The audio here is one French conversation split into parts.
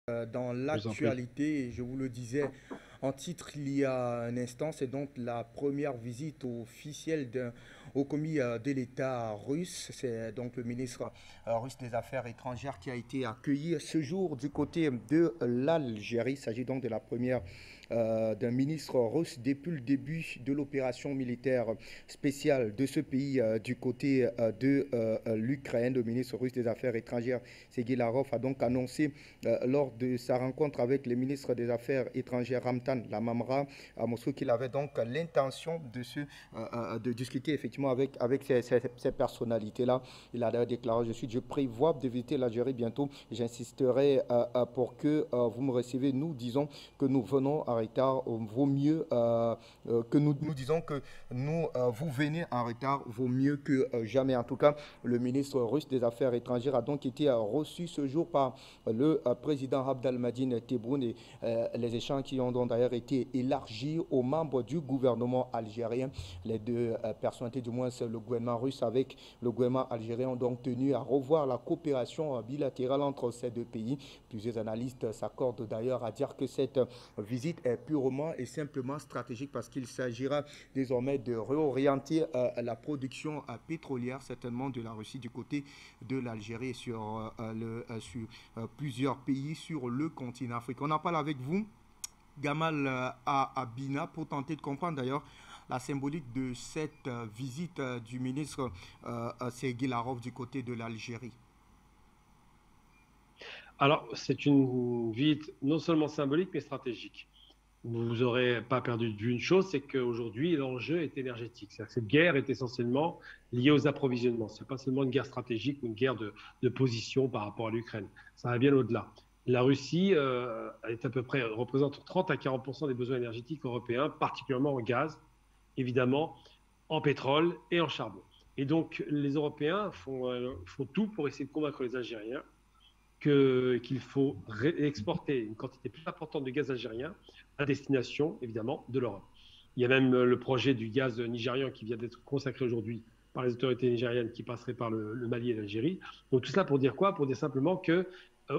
Dans Je vous en prie. l'actualité, je vous le disais en titre il y a un instant, c'est donc la première visite officielle d'un haut commis de l'État russe. C'est donc le ministre russe des Affaires étrangères qui a été accueilli ce jour du côté de l'Algérie. Il s'agit donc de la première d'un ministre russe depuis le début de l'opération militaire spéciale de ce pays du côté de l'Ukraine. Le ministre russe des Affaires étrangères, Sergei Lavrov, a donc annoncé lors de sa rencontre avec le ministre des Affaires étrangères Ramtan Lamamra à Moscou qu'il avait donc l'intention de discuter effectivement avec ces personnalités-là. Il a d'ailleurs déclaré, je prévois de visiter l'Algérie bientôt. J'insisterai pour que vous me recevez. Nous disons que nous venons en retard, vaut mieux que nous disons que vous venez en retard, vaut mieux que jamais. En tout cas, le ministre russe des Affaires étrangères a donc été reçu ce jour par le président Abdelmadjid Tebboune et les échanges qui ont donc d'ailleurs été élargis aux membres du gouvernement algérien. Les deux personnalités, du moins le gouvernement russe avec le gouvernement algérien, ont donc tenu à revoir la coopération bilatérale entre ces deux pays. Plusieurs analystes s'accordent d'ailleurs à dire que cette visite est purement et simplement stratégique parce qu'il s'agira désormais de réorienter la production pétrolière, certainement de la Russie du côté de l'Algérie sur plusieurs pays sur le continent africain. On en parle avec vous, Gamal Abina, pour tenter de comprendre d'ailleurs la symbolique de cette visite du ministre Sergei Lavrov du côté de l'Algérie. Alors, c'est une visite non seulement symbolique, mais stratégique. Vous n'aurez pas perdu de vue une chose, c'est qu'aujourd'hui, l'enjeu est énergétique. C'est-à-dire que cette guerre est essentiellement liée aux approvisionnements. Ce n'est pas seulement une guerre stratégique ou une guerre de position par rapport à l'Ukraine. Ça va bien au-delà. La Russie est à peu près, représente 30 à 40% des besoins énergétiques européens, particulièrement en gaz, évidemment, en pétrole et en charbon. Et donc, les Européens font tout pour essayer de convaincre les Algériens qu'il faut exporter une quantité plus importante de gaz algérien à destination, évidemment, de l'Europe. Il y a même le projet du gaz nigérian qui vient d'être consacré aujourd'hui par les autorités nigériennes qui passerait par le Mali et l'Algérie. Donc tout cela pour dire quoi? Pour dire simplement que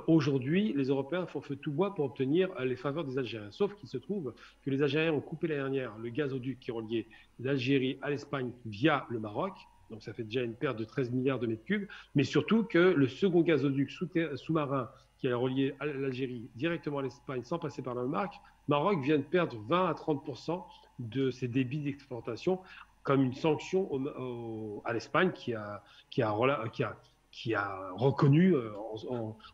aujourd'hui, les Européens font feu tout bois pour obtenir les faveurs des Algériens. Sauf qu'il se trouve que les Algériens ont coupé l'année dernière le gazoduc qui reliait l'Algérie à l'Espagne via le Maroc. Donc ça fait déjà une perte de 13 milliards de mètres cubes, mais surtout que le second gazoduc sous-marin qui a relié l'Algérie directement à l'Espagne sans passer par le Maroc vient de perdre 20 à 30% de ses débits d'exportation comme une sanction à l'Espagne qui a reconnu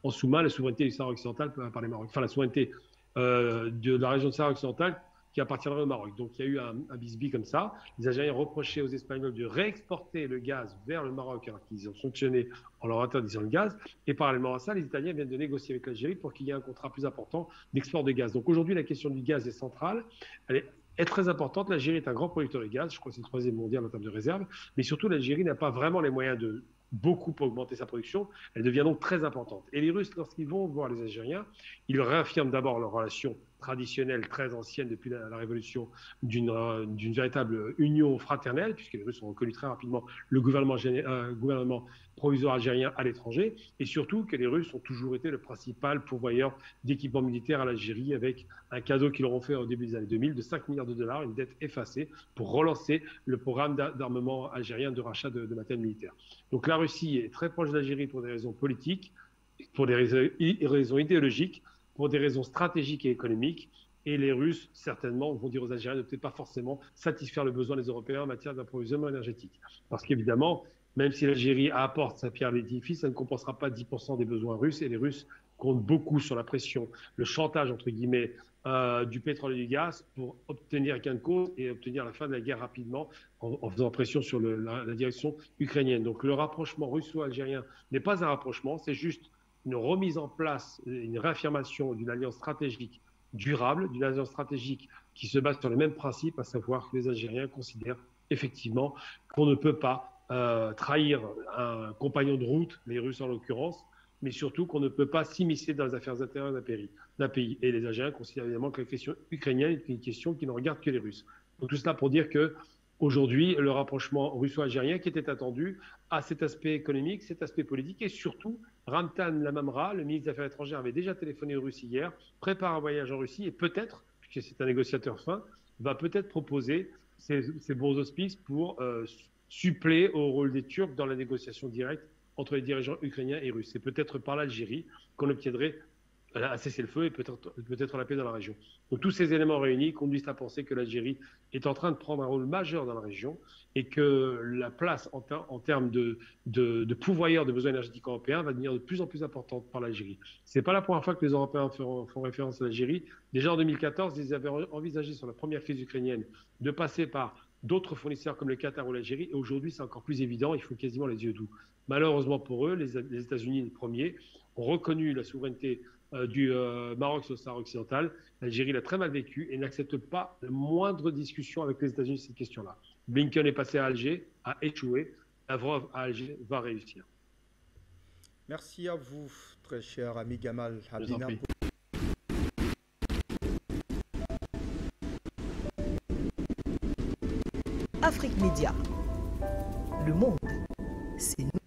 en sous-main la souveraineté du Sahara occidental par les Maroc, enfin la souveraineté de la région de Sahara occidental qui appartiendrait au Maroc. Donc il y a eu un bisbis comme ça. Les Algériens reprochaient aux Espagnols de réexporter le gaz vers le Maroc alors qu'ils ont sanctionné en leur interdisant le gaz. Et parallèlement à ça, les Italiens viennent de négocier avec l'Algérie pour qu'il y ait un contrat plus important d'export de gaz. Donc aujourd'hui, la question du gaz est centrale. Elle est très importante. L'Algérie est un grand producteur de gaz. Je crois que c'est le troisième mondial en termes de réserve. Mais surtout, l'Algérie n'a pas vraiment les moyens de beaucoup augmenter sa production. Elle devient donc très importante. Et les Russes, lorsqu'ils vont voir les Algériens, ils réaffirment d'abord leur relation traditionnelle, très ancienne depuis la révolution, d'une véritable union fraternelle, puisque les Russes ont reconnu très rapidement le gouvernement provisoire algérien à l'étranger, et surtout que les Russes ont toujours été le principal pourvoyeur d'équipements militaires à l'Algérie, avec un cadeau qu'ils leur ont fait au début des années 2000 de 5 milliards de dollars, une dette effacée, pour relancer le programme d'armement algérien de rachat de matériel militaire. Donc la Russie est très proche de l'Algérie pour des raisons politiques, pour des raisons idéologiques, pour des raisons stratégiques et économiques. Et les Russes, certainement, vont dire aux Algériens de peut-être pas forcément satisfaire le besoin des Européens en matière d'approvisionnement énergétique. Parce qu'évidemment, même si l'Algérie apporte sa pierre à l'édifice, ça ne compensera pas 10% des besoins russes. Et les Russes comptent beaucoup sur la pression, le chantage, entre guillemets, du pétrole et du gaz pour obtenir gain de cause et obtenir la fin de la guerre rapidement en faisant pression sur la direction ukrainienne. Donc le rapprochement russo-algérien n'est pas un rapprochement, c'est juste une remise en place, une réaffirmation d'une alliance stratégique durable, d'une alliance stratégique qui se base sur les mêmes principes, à savoir que les Algériens considèrent effectivement qu'on ne peut pas trahir un compagnon de route, les Russes en l'occurrence, mais surtout qu'on ne peut pas s'immiscer dans les affaires intérieures d'un pays. Et les Algériens considèrent évidemment que la question ukrainienne est une question qui ne regarde que les Russes. Donc tout cela pour dire que aujourd'hui, le rapprochement russo-algérien qui était attendu a cet aspect économique, cet aspect politique et surtout, Ramtan Lamamra, le ministre des Affaires étrangères, avait déjà téléphoné aux Russes hier, prépare un voyage en Russie et peut-être, puisque c'est un négociateur fin, va peut-être proposer ces bons auspices pour suppléer au rôle des Turcs dans la négociation directe entre les dirigeants ukrainiens et russes. C'est peut-être par l'Algérie qu'on obtiendrait un cessez-le-feu et peut-être la paix dans la région. Donc tous ces éléments réunis conduisent à penser que l'Algérie est en train de prendre un rôle majeur dans la région et que la place en termes de pourvoyeur de besoins énergétiques européens va devenir de plus en plus importante par l'Algérie. Ce n'est pas la première fois que les Européens font référence à l'Algérie. Déjà en 2014, ils avaient envisagé sur la première crise ukrainienne de passer par d'autres fournisseurs comme le Qatar ou l'Algérie. Et aujourd'hui, c'est encore plus évident. Il faut quasiment les yeux doux. Malheureusement pour eux, les États-Unis, les premiers, ont reconnu la souveraineté du Maroc sur le Sahara occidental. L'Algérie l'a très mal vécu et n'accepte pas la moindre discussion avec les États-Unis sur cette question-là. Blinken est passé à Alger, a échoué. Lavrov à Alger va réussir. Merci à vous, très cher ami Gamal Habina. Afrique Média. Le monde, c'est nous.